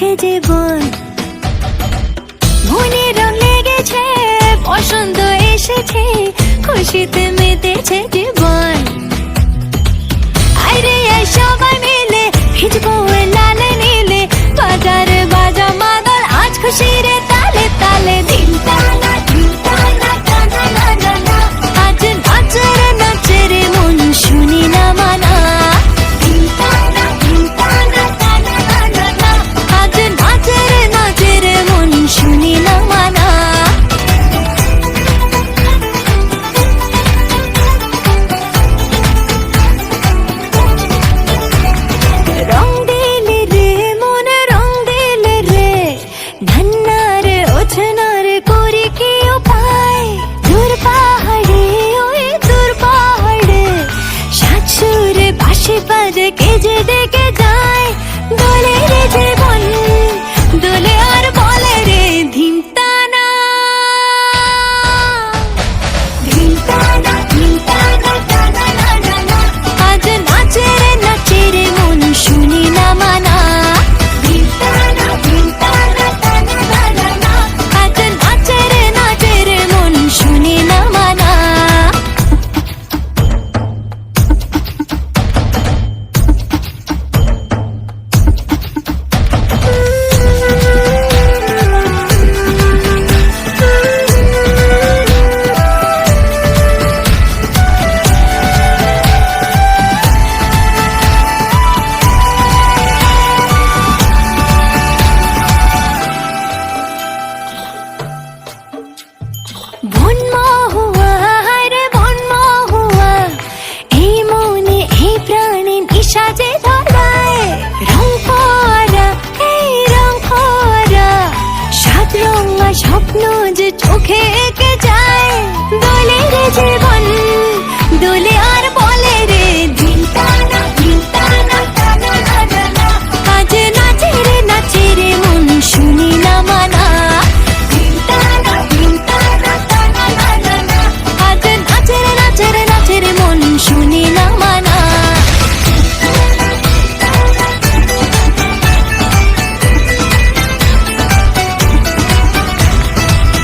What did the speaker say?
মেতেছে জীবন, মনে রং লেগেছে, বসন্ত এসেছে, খুশিতে মেতেছে জীবন। আরে সবাই মিলে ভিজবো লাল নীলে, বাজার বাজা মাদল আজ খুশির তালে তালে। দিন টানা দিন টানা টানা না না না, আজ নাচের নাচের মন শুনি না মানা। দিন টানা দিন টানা টানা না না না, আজ নাচের নাচের মন শুনি না মানা। রং দিলে রে মনে রং দিলে রে, ধন্নার ওছনার করে কি উপায়। দূর পাহাড়ে ওই দূর পাহাড়ে, সাতসুরে পাশে পাশে কে যে ডেকে যায়। দোলে রে জীবন দোলে আর বলে রে ধিম টানা, ধিম টানা ধিম টানা টানা না না না, আজ নাচের নাচের মন শুনি না মানা। ধিম টানা ধিম টানা টানা না না না, আজ নাচের নাচের মন শুনি না মানা। বনমহুয়া রে বনমহুয়া, এই মনে এই প্রাণে নিশা যে ধরায়। রং করা এই রং করা, সাত রঙা স্বপ্ন যে চোখে এঁকে